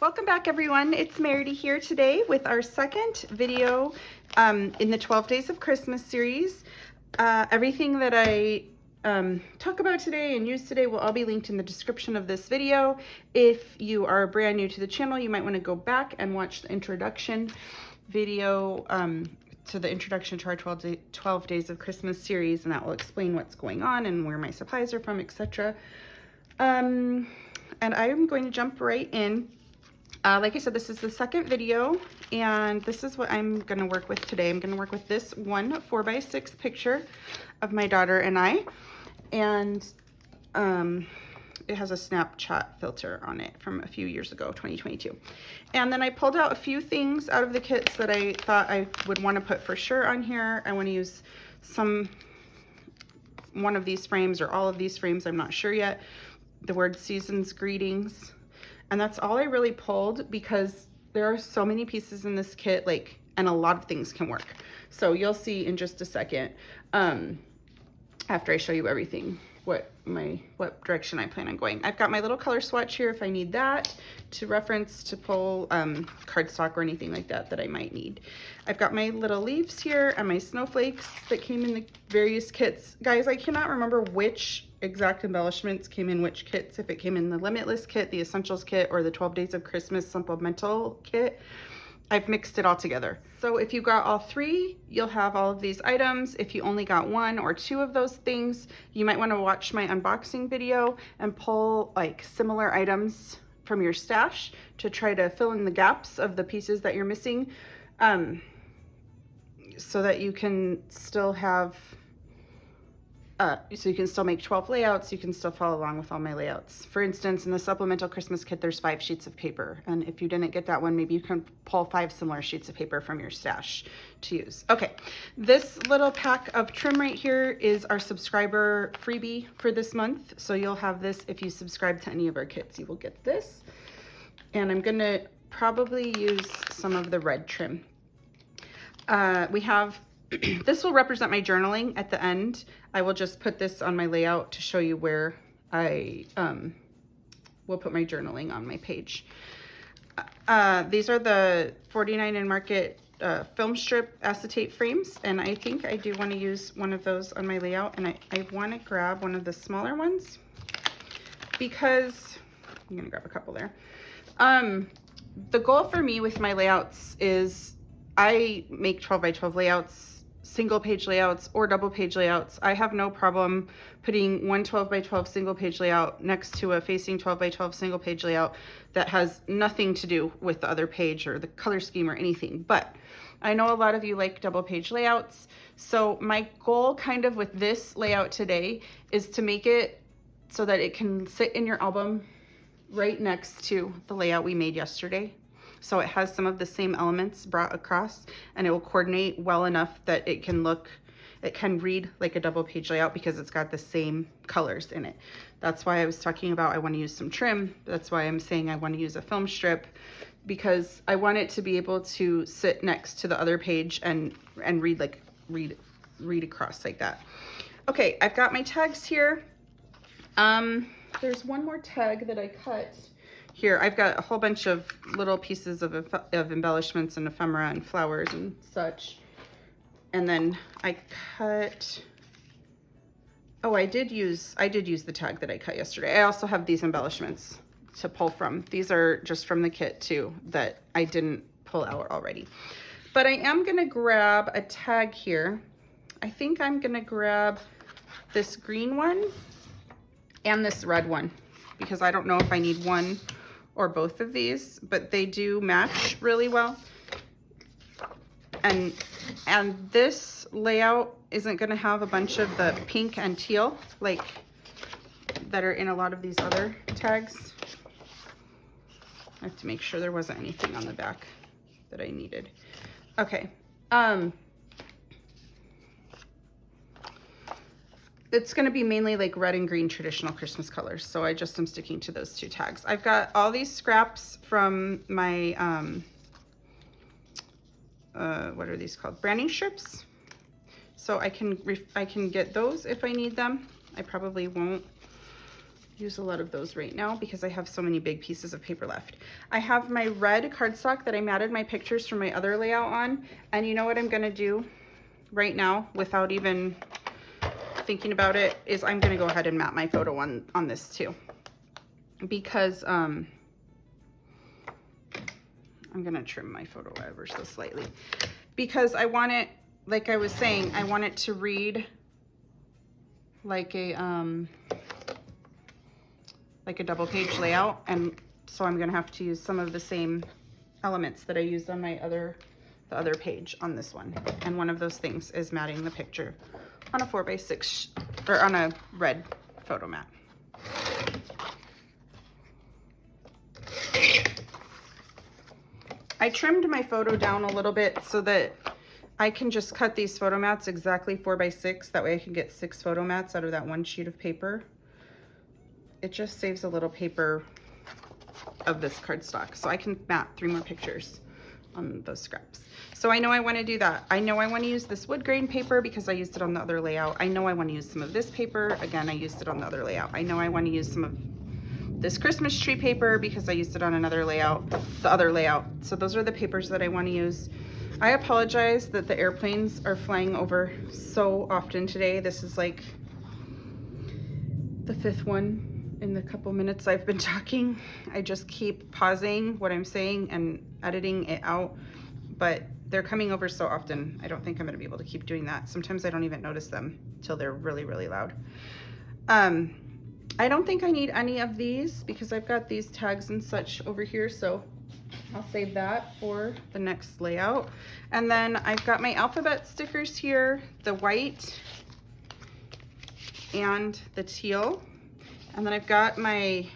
Welcome back, everyone. It's Meridy here today with our second video in the 12 Days of Christmas series. Everything that I talk about today and use today will all be linked in the description of this video. If you are brand new to the channel, you might want to go back and watch the introduction video to the introduction to our 12 Days of Christmas series, and that will explain what's going on and where my supplies are from, etc. And I'm going to jump right in. Like I said, this is the second video, and this is what I'm going to work with today. I'm going to work with this one 4x6 picture of my daughter and I, and it has a Snapchat filter on it from a few years ago, 2022. And then I pulled out a few things out of the kits that I thought I would want to put for sure on here. I want to use one of these frames or all of these frames, I'm not sure yet. The word Season's Greetings. And that's all I really pulled because there are so many pieces in this kit, and a lot of things can work. So you'll see in just a second, after I show you everything, what direction I plan on going. I've got my little color swatch here if I need that to reference, to pull cardstock or anything like that I might need. I've got my little leaves here and my snowflakes that came in the various kits. Guys, I cannot remember which exact embellishments came in which kits, if it came in the Limitless Kit, the Essentials Kit, or the 12 Days of Christmas Supplemental Kit. I've mixed it all together. So if you got all three, you'll have all of these items. If you only got one or two of those things, you might want to watch my unboxing video and pull similar items from your stash to try to fill in the gaps of the pieces that you're missing, so that you can still have so you can still make 12 layouts. You can still follow along with all my layouts. For instance, in the Supplemental Christmas Kit, there's 5 sheets of paper. And if you didn't get that one, maybe you can pull 5 similar sheets of paper from your stash to use. Okay, this little pack of trim right here is our subscriber freebie for this month. So you'll have this if you subscribe to any of our kits. You will get this. And I'm gonna probably use some of the red trim. We have this will represent my journaling at the end. I will just put this on my layout to show you where I will put my journaling on my page. These are the 49 in Market film strip acetate frames, and I think I do want to use one of those on my layout, and I want to grab one of the smaller ones because I'm going to grab a couple there. The goal for me with my layouts is I make 12 by 12 layouts, single page layouts or double page layouts. I have no problem putting one 12 by 12 single page layout next to a facing 12 by 12 single page layout that has nothing to do with the other page or the color scheme or anything. But I know a lot of you like double page layouts. So my goal kind of with this layout today is to make it so that it can sit in your album right next to the layout we made yesterday. So it has some of the same elements brought across, and it will coordinate well enough that it can read like a double page layout because it's got the same colors in it. That's why I was talking about I want to use some trim. That's why I'm saying I want to use a film strip, because I want it to be able to sit next to the other page and read across like that. Okay, I've got my tags here. There's one more tag that I cut. Here, I've got a whole bunch of little pieces of embellishments and ephemera and flowers and such. And then I cut, I did use the tag that I cut yesterday. I also have these embellishments to pull from. These are just from the kit too that I didn't pull out already. But I am gonna grab a tag here. I think I'm gonna grab this green one and this red one, because I don't know if I need one or both of these, but they do match really well. And this layout isn't gonna have a bunch of the pink and teal that are in a lot of these other tags. I have to make sure there wasn't anything on the back that I needed. Okay. It's going to be mainly red and green traditional Christmas colors. So I just am sticking to those 2 tags. I've got all these scraps from my, what are these called? Branding strips. So I can get those if I need them. I probably won't use a lot of those right now because I have so many big pieces of paper left. I have my red cardstock that I matted my pictures from my other layout on, and you know what I'm gonna do right now without even thinking about it is I'm gonna go ahead and mat my photo on this too, because I'm gonna trim my photo ever so slightly because I want it, like I was saying, I want it to read like a double page layout, and so I'm gonna have to use some of the same elements that I used on the other page on this one. And one of those things is matting the picture on a 4x6 or on a red photo mat. I trimmed my photo down a little bit so that I can just cut these photo mats exactly 4x6. That way I can get 6 photo mats out of that one sheet of paper. It just saves a little paper of this cardstock, so I can mat 3 more pictures on those scraps. So I know I want to do that. I know I want to use this wood grain paper because I used it on the other layout. I know I want to use some of this paper. Again, I used it on the other layout. I know I want to use some of this Christmas tree paper because I used it on another layout, the other layout. So those are the papers that I want to use. I apologize that the airplanes are flying over so often today. This is like the 5th one in the couple minutes I've been talking. I just keep pausing what I'm saying and editing it out, but they're coming over so often. I don't think I'm gonna be able to keep doing that. Sometimes I don't even notice them till they're really, really loud. I don't think I need any of these because I've got these tags and such over here, so I'll save that for the next layout. And then I've got my alphabet stickers here, the white and the teal. And then I've got my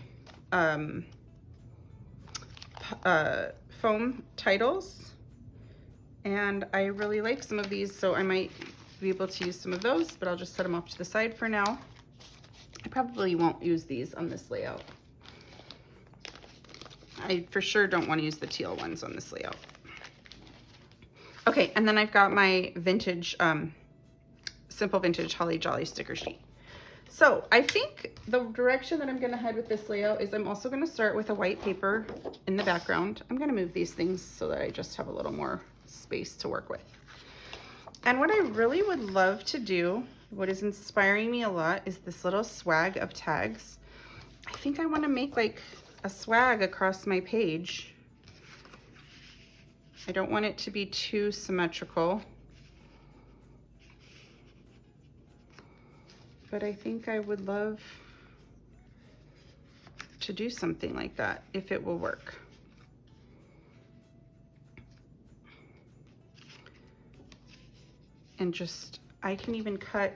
foam titles, and I really like some of these, so I might be able to use some of those, but I'll just set them off to the side for now. I probably won't use these on this layout. I for sure don't want to use the teal ones on this layout. Okay, and then I've got my vintage, Simple Vintage Holly Jolly sticker sheet. So I think the direction that I'm gonna head with this layout is I'm also gonna start with a white paper in the background. I'm gonna move these things so that I just have a little more space to work with. And what I really would love to do, what is inspiring me a lot, is this little swag of tags. I think I wanna make like a swag across my page. I don't want it to be too symmetrical, but I think I would love to do something like that if it will work. And just, I can even cut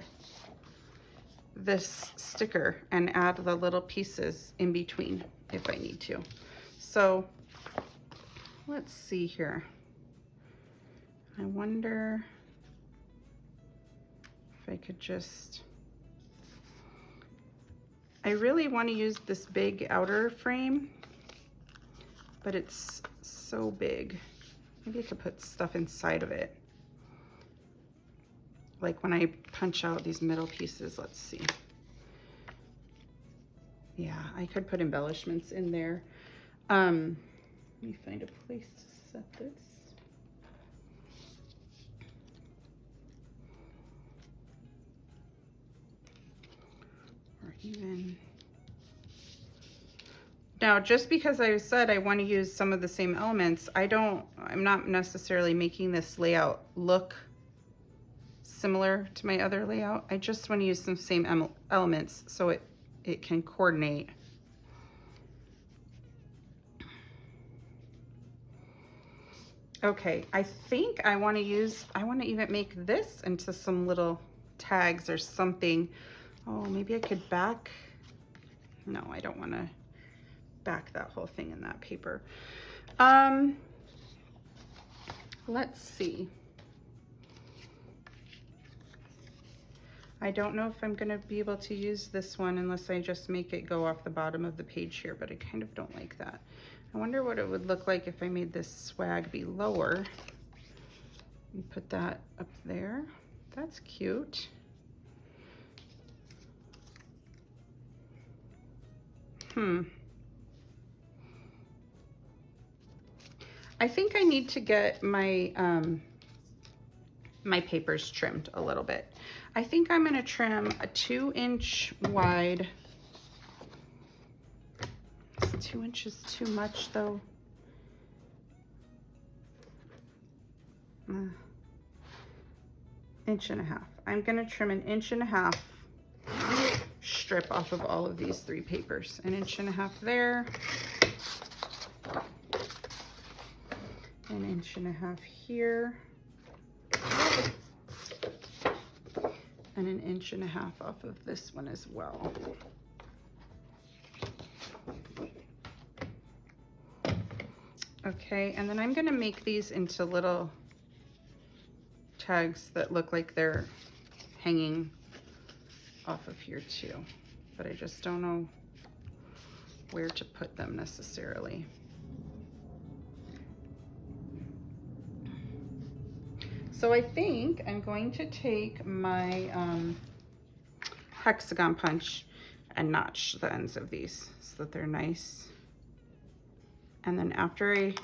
this sticker and add the little pieces in between if I need to. So let's see here. I wonder if I could just, I really want to use this big outer frame, but it's so big. Maybe I could put stuff inside of it. Like when I punch out these middle pieces, let's see. Yeah, I could put embellishments in there. Let me find a place to set this. Or even, now just because I said I want to use some of the same elements, I'm not necessarily making this layout look similar to my other layout. I just want to use some same elements so it can coordinate. Okay, I think I want to even make this into some little tags or something. Oh, maybe I could back. No, I don't want to back that whole thing in that paper. Let's see. I don't know if I'm going to be able to use this one unless I just make it go off the bottom of the page here, but I kind of don't like that. I wonder what it would look like if I made this swag be lower and put that up there. That's cute. I think I need to get my my papers trimmed a little bit. I think I'm gonna trim a 2-inch wide. Is 2 inches too much though? Inch and a half. I'm gonna trim an 1.5 inch strip off of all of these 3 papers. 1.5 inch there. 1.5 inch here. And 1.5 inch off of this one as well. Okay, and then I'm gonna make these into little tags that look like they're hanging off of here too, but I just don't know where to put them necessarily. So I think I'm going to take my hexagon punch and notch the ends of these so that they're nice. And then after I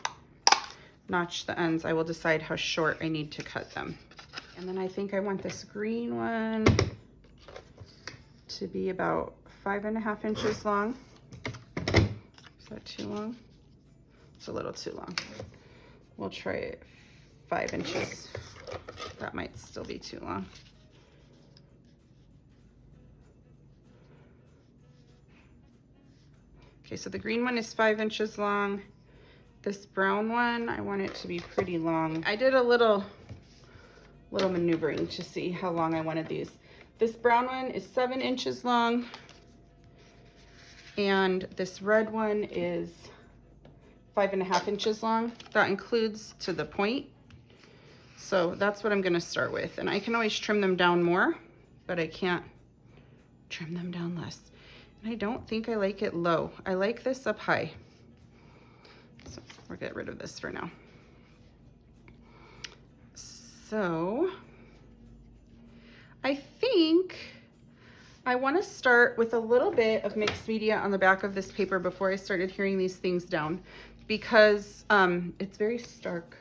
notch the ends, I will decide how short I need to cut them. And then I think I want this green one to be about 5.5 inches long. Is that too long? It's a little too long. We'll try it 5 inches. That might still be too long. Okay, so the green one is 5 inches long. This brown one, I want it to be pretty long. I did a little maneuvering to see how long I wanted these. This brown one is 7 inches long, and this red one is 5.5 inches long. That includes to the point. So that's what I'm gonna start with. And I can always trim them down more, but I can't trim them down less. And I don't think I like it low. I like this up high. So we'll get rid of this for now. So I think I want to start with a little bit of mixed media on the back of this paper before I started adhering these things down, because it's very stark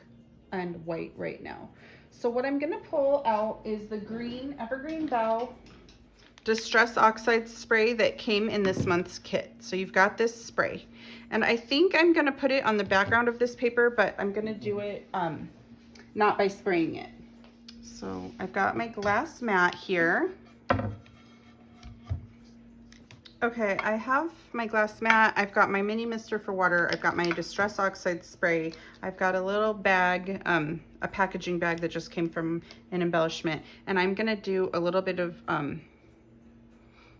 and white right now. So what I'm going to pull out is the green Evergreen Bow Distress Oxide spray that came in this month's kit. So you've got this spray, and I think I'm going to put it on the background of this paper, but I'm going to do it not by spraying it. So I've got my glass mat here. Okay, I have my glass mat. I've got my mini mister for water. I've got my Distress Oxide spray. I've got a little bag, a packaging bag that just came from an embellishment, and I'm going to do a little bit of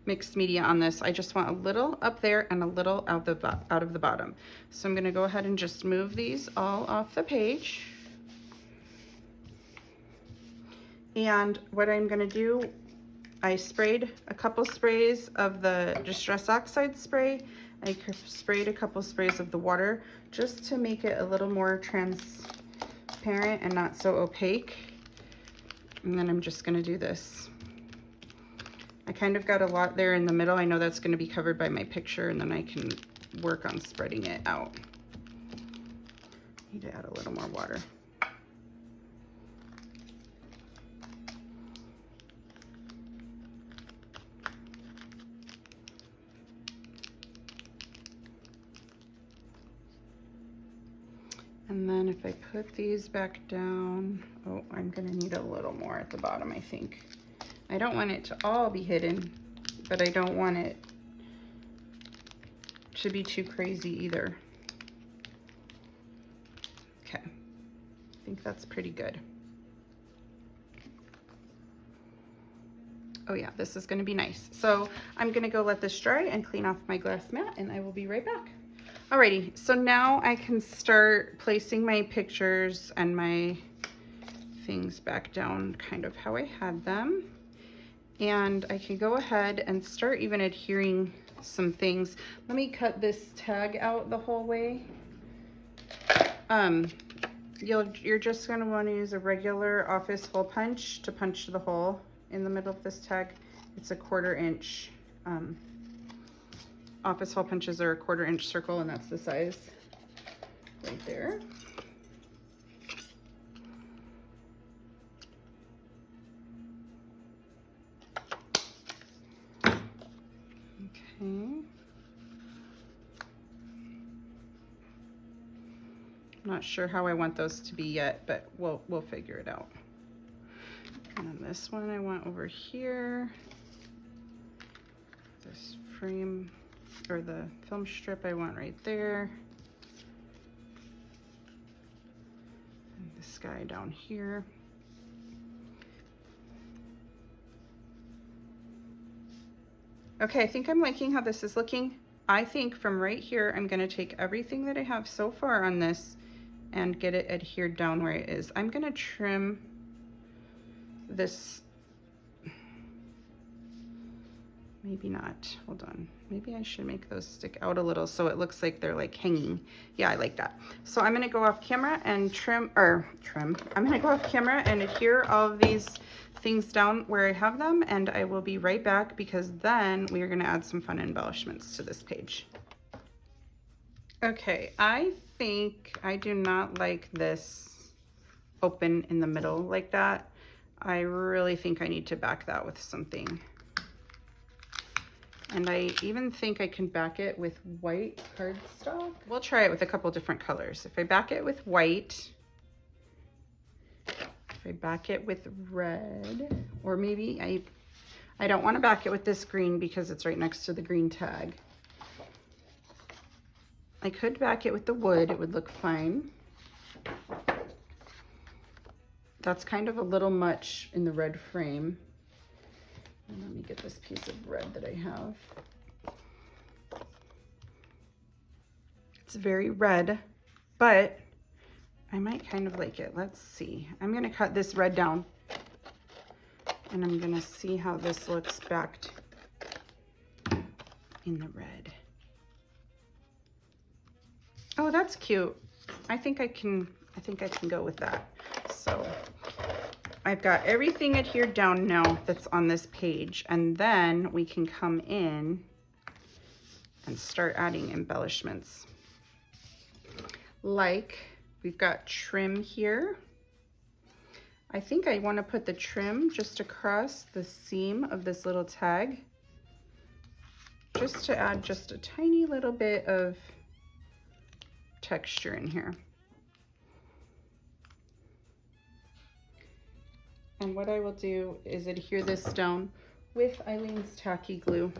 mixed media on this. I just want a little up there and a little out of the bottom. So I'm going to go ahead and just move these all off the page. And what I'm going to do, I sprayed a couple sprays of the Distress Oxide spray. I sprayed a couple sprays of the water just to make it a little more transparent and not so opaque. And then I'm just going to do this. I kind of got a lot there in the middle. I know that's going to be covered by my picture, and then I can work on spreading it out. Need to add a little more water. And then if I put these back down, oh, I'm going to need a little more at the bottom, I think. I don't want it to all be hidden, but I don't want it to be too crazy either. Okay, I think that's pretty good. Oh yeah, this is gonna be nice. So I'm gonna go let this dry and clean off my glass mat, and I will be right back. Alrighty, so now I can start placing my pictures and my things back down kind of how I had them. And I can go ahead and start even adhering some things. Let me cut this tag out the whole way. You're just gonna want to use a regular office hole punch to punch the hole in the middle of this tag. It's a 1/4 inch office hole punches are a 1/4 inch circle, and that's the size right there. Okay. Not sure how I want those to be yet, but we'll figure it out. And then this one I want over here. This frame, or the film strip, I want right there. And this guy down here. Okay, I think I'm liking how this is looking. I think from right here, I'm gonna take everything that I have so far on this and get it adhered down where it is. I'm gonna trim this, maybe not, hold on. Maybe I should make those stick out a little so it looks like they're like hanging. Yeah, I like that. So I'm gonna go off camera and I'm gonna go off camera and adhere all of these things down where I have them, and I will be right back because then we are gonna add some fun embellishments to this page. Okay, I think I do not like this open in the middle like that. I really think I need to back that with something. And I even think I can back it with white cardstock. We'll try it with a couple different colors. If I back it with white, if I back it with red, or maybe I don't want to back it with this green because it's right next to the green tag. I could back it with the wood, it would look fine. That's kind of a little much in the red frame. And let me get this piece of red that I have. It's very red, but I might kind of like it. Let's see. I'm gonna cut this red down and I'm gonna see how this looks backed in the red. Oh, that's cute. I think I can go with that. So I've got everything adhered down now that's on this page, and then we can come in and start adding embellishments. Like we've got trim here. I think I want to put the trim just across the seam of this little tag, just to add just a tiny little bit of texture in here. And what I will do is adhere this down with Eileen's tacky glue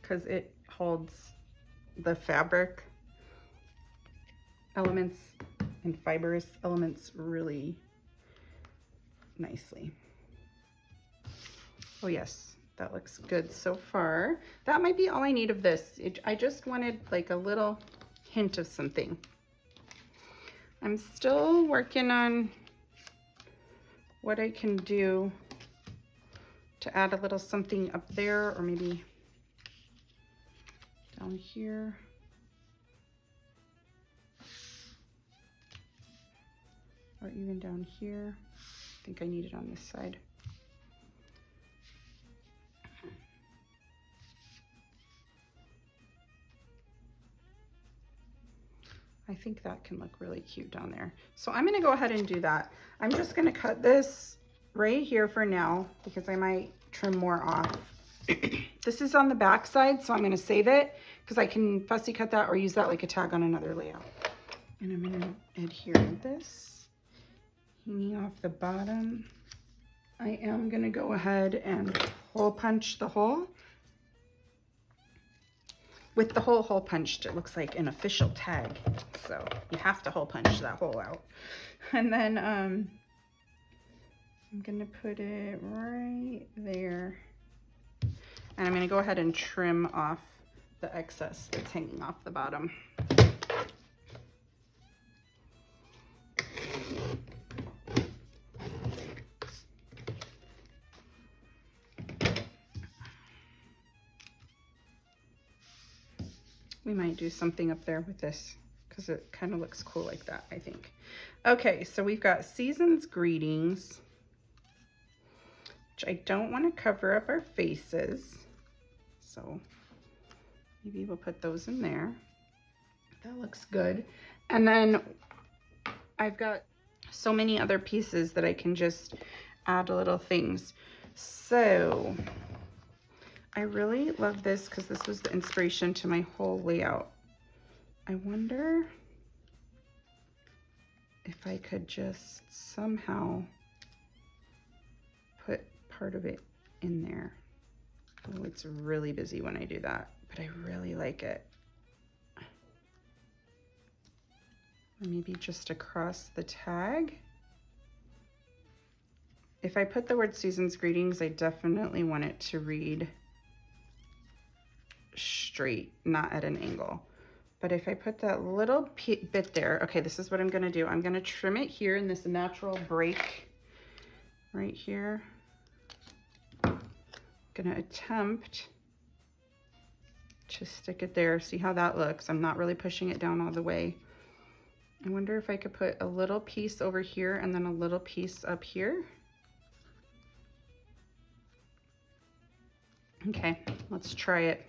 because it holds the fabric elements and fibrous elements really nicely. Oh yes, that looks good so far. That might be all I need of this. I just wanted like a little hint of something. I'm still working on what I can do to add a little something up there, or maybe down here. Or even down here. I think I need it on this side. I think that can look really cute down there. So I'm gonna go ahead and do that. I'm just gonna cut this right here for now because I might trim more off. This is on the back side, so I'm gonna save it because I can fussy cut that or use that like a tag on another layout. And I'm gonna adhere this, hanging off the bottom. I am gonna go ahead and hole punch the hole. With the hole punched, it looks like an official tag. So you have to hole punch that hole out. And then I'm gonna put it right there. And I'm gonna go ahead and trim off the excess that's hanging off the bottom. We might do something up there with this because it kind of looks cool like that, I think. Okay, so we've got Season's Greetings, which I don't want to cover up our faces. So maybe we'll put those in there. That looks good. And then I've got so many other pieces that I can just add little things. So I really love this because this was the inspiration to my whole layout. I wonder if I could just somehow put part of it in there. Oh, it's really busy when I do that, but I really like it. Maybe just across the tag. If I put the word Susan's Greetings, I definitely want it to read straight, not at an angle. But if I put that little bit there, okay, this is what I'm gonna do. I'm gonna trim it here in this natural break right here. I'm gonna attempt to stick it there. See how that looks? I'm not really pushing it down all the way. I wonder if I could put a little piece over here and then a little piece up here. Okay, let's try it.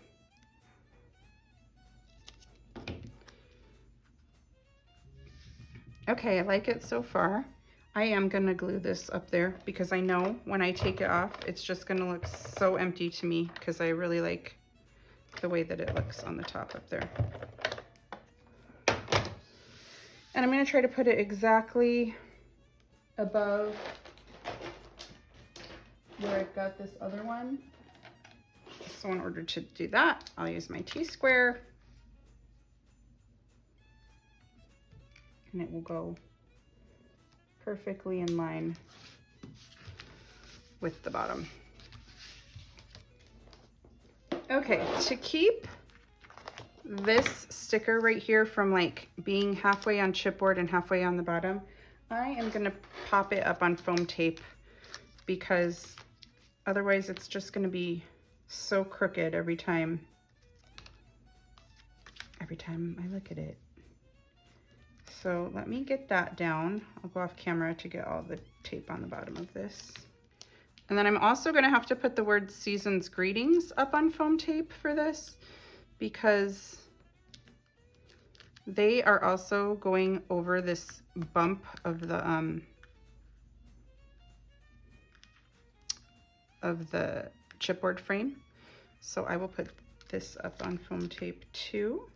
Okay, I like it so far. I am gonna glue this up there because I know when I take it off, it's just gonna look so empty to me because I really like the way that it looks on the top up there. And I'm gonna try to put it exactly above where I've got this other one. So in order to do that, I'll use my T-square. And it will go perfectly in line with the bottom. Okay, to keep this sticker right here from like being halfway on chipboard and halfway on the bottom, I am gonna pop it up on foam tape because otherwise it's just gonna be so crooked every time I look at it. So let me get that down. I'll go off camera to get all the tape on the bottom of this. And then I'm also gonna have to put the word Season's Greetings up on foam tape for this because they are also going over this bump of the chipboard frame. So I will put this up on foam tape too.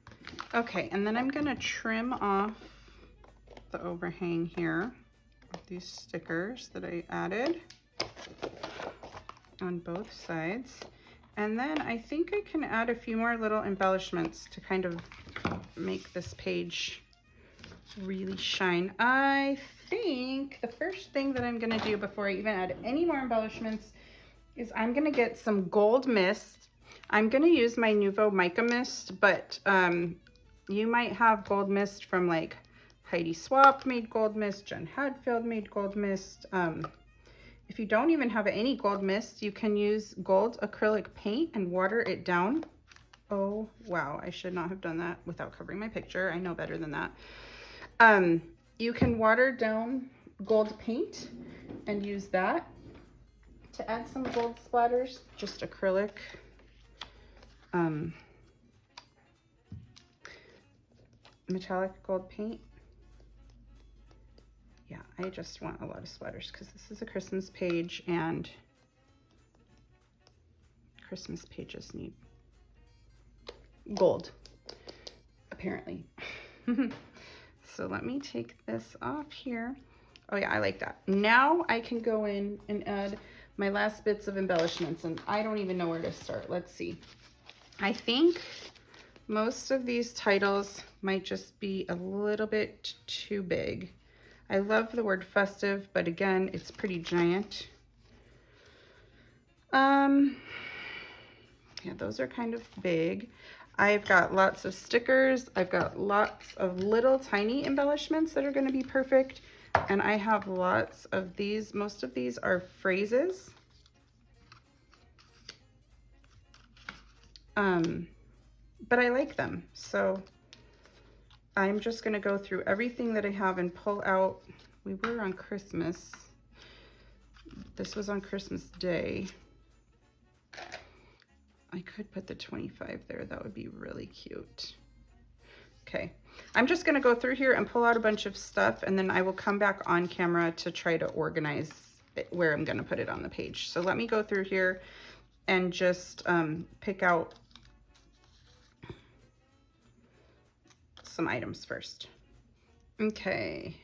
Okay, and then I'm gonna trim off the overhang here of these stickers that I added on both sides. And then I think I can add a few more little embellishments to kind of make this page really shine. I think the first thing that I'm gonna do before I even add any more embellishments is I'm gonna get some gold mist. I'm gonna use my Nuvo Mica Mist, but you might have gold mist from like Heidi Swap made gold mist, Jen Hadfield made gold mist. If you don't even have any gold mist, you can use gold acrylic paint and water it down. Oh, wow, I should not have done that without covering my picture. I know better than that. You can water down gold paint and use that to add some gold splatters, just acrylic. Metallic gold paint. Yeah, I just want a lot of splatters because this is a Christmas page and Christmas pages need gold, apparently. So let me take this off here. Oh yeah, I like that. Now I can go in and add my last bits of embellishments, and I don't even know where to start. Let's see. I think most of these titles might just be a little bit too big. I love the word festive, but again, it's pretty giant. Yeah, those are kind of big. I've got lots of stickers. I've got lots of little tiny embellishments that are going to be perfect. And I have lots of these. Most of these are phrases. But I like them. So I'm just going to go through everything that I have and pull out. We were on Christmas. This was on Christmas Day. I could put the 25 there. That would be really cute. Okay, I'm just gonna go through here and pull out a bunch of stuff, and then I will come back on camera to try to organize where I'm gonna put it on the page. So let me go through here and just pick out some items first. Okay,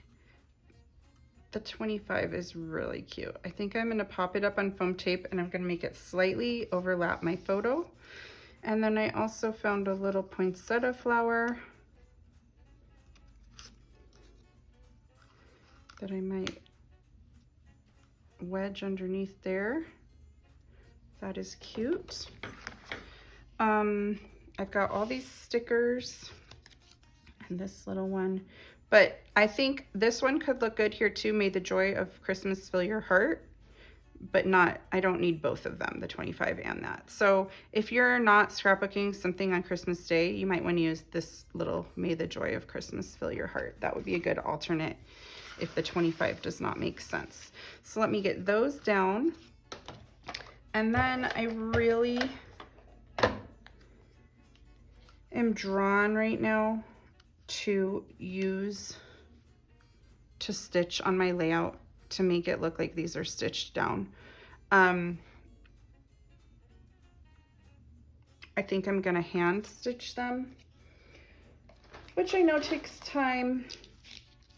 the 25 is really cute. I think I'm gonna pop it up on foam tape, and I'm gonna make it slightly overlap my photo. And then I also found a little poinsettia flower that I might wedge underneath there. That is cute. I've got all these stickers and this little one, but I think this one could look good here too. May the joy of Christmas fill your heart, but not, I don't need both of them, the 25 and that. So if you're not scrapbooking something on Christmas Day, you might want to use this little May the joy of Christmas fill your heart. That would be a good alternate if the 25 does not make sense. So let me get those down. And then I really am drawn right now to stitch on my layout to make it look like these are stitched down. I think I'm gonna hand stitch them, which I know takes time,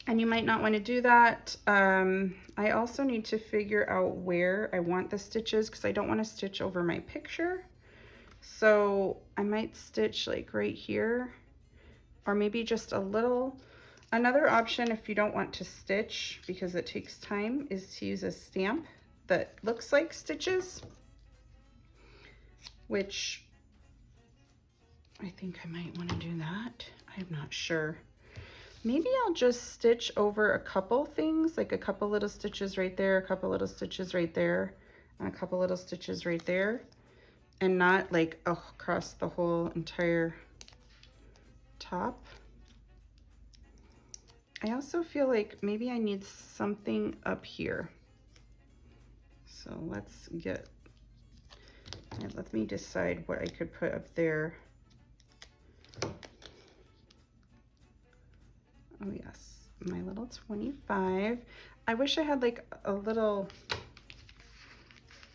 and you might not want to do that. I also need to figure out where I want the stitches, because I don't want to stitch over my picture. So I might stitch like right here, or maybe just a little. Another option, if you don't want to stitch because it takes time, is to use a stamp that looks like stitches, which I think I might want to do that. I'm not sure. Maybe I'll just stitch over a couple things, like a couple little stitches right there, a couple little stitches right there, and a couple little stitches right there, and not like across the whole entire top. I also feel like maybe I need something up here. So let me decide what I could put up there. Oh yes, my little 25. I wish I had like a little,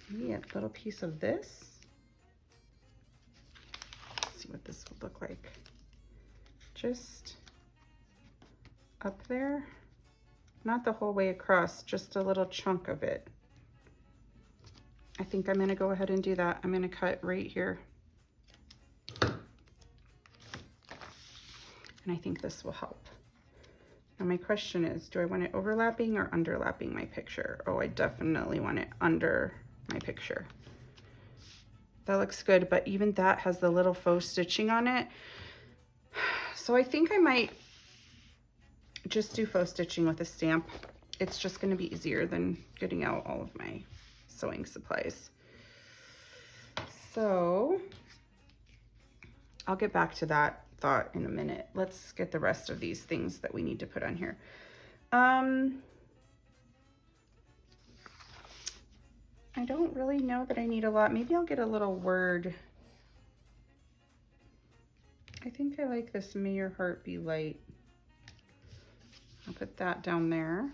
maybe a little piece of this. Let's see what this would look like. Just up there, not the whole way across, just a little chunk of it. I think I'm gonna go ahead and do that. I'm gonna cut right here. And I think this will help. Now my question is, do I want it overlapping or underlapping my picture? Oh, I definitely want it under my picture. That looks good, but even that has the little faux stitching on it. So I think I might just do faux stitching with a stamp. It's just going to be easier than getting out all of my sewing supplies. So I'll get back to that thought in a minute. Let's get the rest of these things that we need to put on here. I don't really know that I need a lot. Maybe I'll get a little word. I think I like this, may your heart be light. I'll put that down there.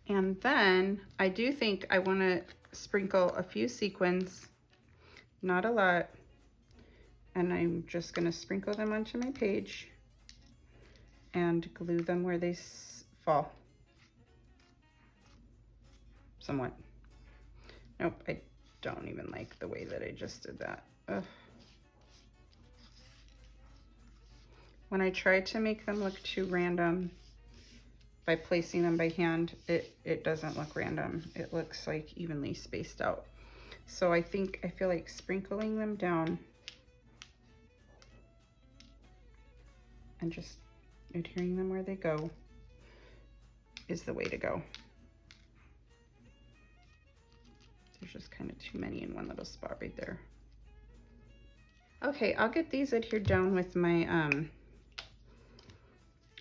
And then I do think I want to sprinkle a few sequins, not a lot, and I'm just going to sprinkle them onto my page and glue them where they fall. Somewhat. Nope, I don't even like the way that I just did that. Ugh. When I try to make them look too random by placing them by hand, it doesn't look random. It looks like evenly spaced out. So I feel like sprinkling them down and just adhering them where they go is the way to go. There's just kind of too many in one little spot right there. Okay, I'll get these adhered down with my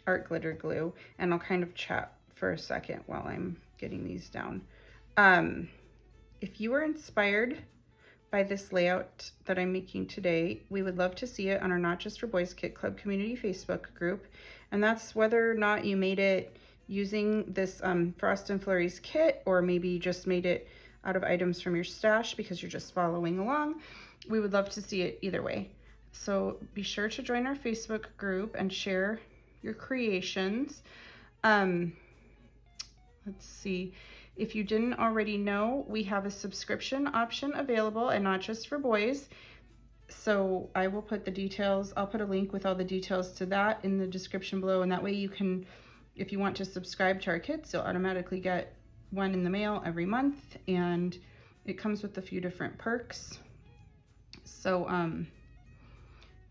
art glitter glue, and I'll kind of chat for a second while I'm getting these down. If you were inspired by this layout that I'm making today, we would love to see it on our Not Just for Boys Kit Club community Facebook group. And that's whether or not you made it using this Frost and Flurries kit, or maybe you just made it out of items from your stash because you're just following along. We would love to see it either way. So be sure to join our Facebook group and share your creations. Let's see. If you didn't already know, we have a subscription option available and Not Just for Boys. So I will put the details, I'll put a link with all the details to that in the description below. And that way you can, if you want to subscribe to our kits, you'll automatically get one in the mail every month. And it comes with a few different perks. So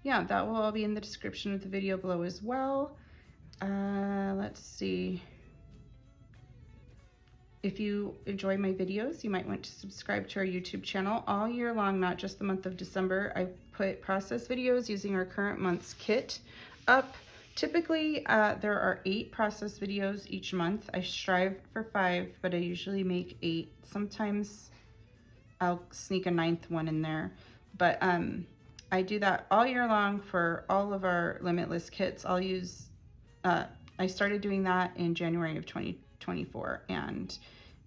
yeah, that will all be in the description of the video below as well. Let's see. If you enjoy my videos, you might want to subscribe to our YouTube channel all year long, not just the month of December. I put process videos using our current month's kit up. Typically, there are 8 process videos each month. I strive for 5, but I usually make 8. Sometimes I'll sneak a 9th one in there. But I do that all year long for all of our Limitless kits. I'll use, I started doing that in January of 2024, and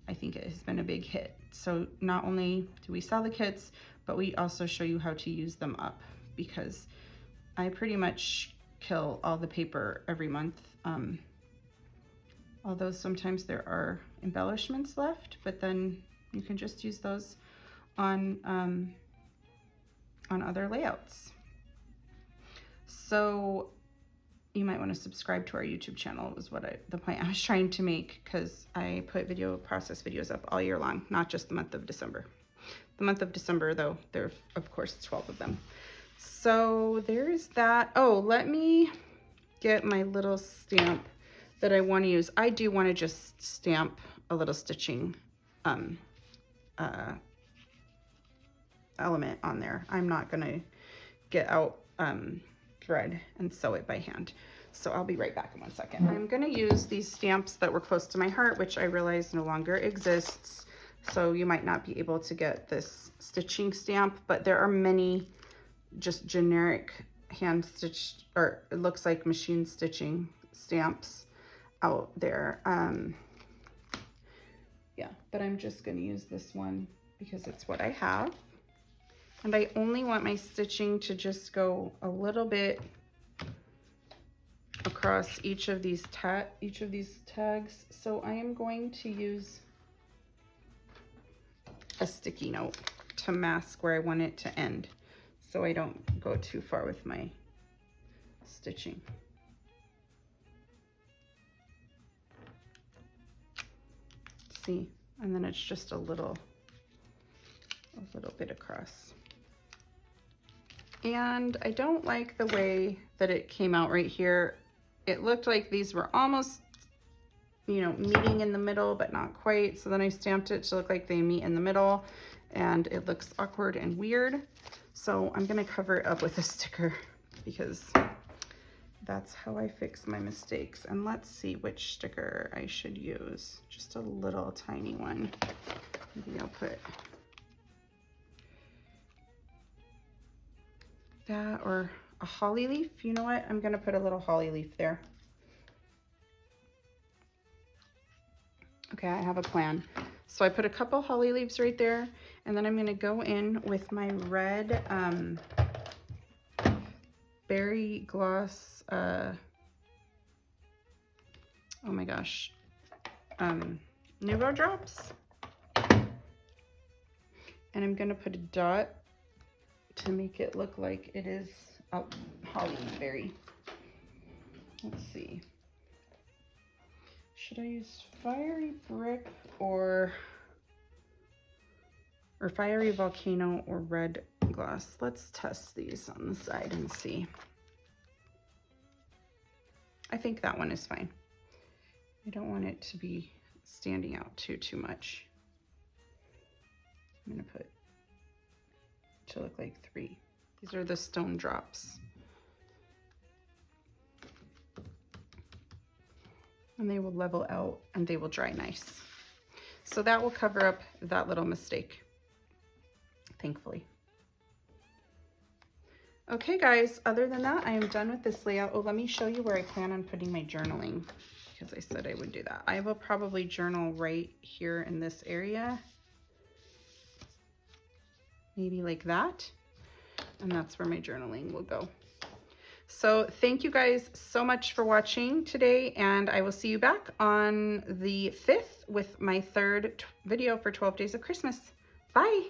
I think it has been a big hit. So not only do we sell the kits, but we also show you how to use them up, because I pretty much kill all the paper every month. Although sometimes there are embellishments left, but then you can just use those on other layouts. So you might want to subscribe to our YouTube channel, was what the point I was trying to make, because I put process videos up all year long, not just the month of December. The month of December, though, there are, of course, 12 of them. So there's that. Oh, let me get my little stamp that I want to use. I do want to just stamp a little stitching element on there. I'm not going to get out thread and sew it by hand. So I'll be right back in 1 second. I'm going to use these stamps that were close to my heart, which I realize no longer exists. So you might not be able to get this stitching stamp, but there are many just generic hand stitched, or it looks like machine stitching stamps out there. Yeah, but I'm just going to use this one because it's what I have. And I only want my stitching to just go a little bit across each of these tags. So I am going to use a sticky note to mask where I want it to end, so I don't go too far with my stitching. See, and then it's just a little bit across. And I don't like the way that it came out right here. It looked like these were almost, you know, meeting in the middle, but not quite. So then I stamped it to look like they meet in the middle, and it looks awkward and weird. So I'm gonna cover it up with a sticker, because that's how I fix my mistakes. And let's see which sticker I should use. Just a little tiny one. Maybe I'll put that, or a holly leaf. You know what? I'm gonna put a little holly leaf there. Okay, I have a plan. So I put a couple holly leaves right there, and then I'm gonna go in with my red berry gloss, oh my gosh, Nouveau drops. And I'm gonna put a dot to make it look like it is holly berry. Let's see. Should I use fiery brick or fiery volcano or red gloss? Let's test these on the side and see. I think that one is fine. I don't want it to be standing out too much. I'm gonna put to look like 3. These are the stone drops. And they will level out and they will dry nice. So that will cover up that little mistake. thankfully. Okay guys, other than that, I am done with this layout. Oh, let me show you where I plan on putting my journaling, because I said I would do that. I will probably journal right here in this area. Maybe like that. And that's where my journaling will go. So thank you guys so much for watching today, and I will see you back on the 5th with my third video for 12 Days of Christmas. Bye.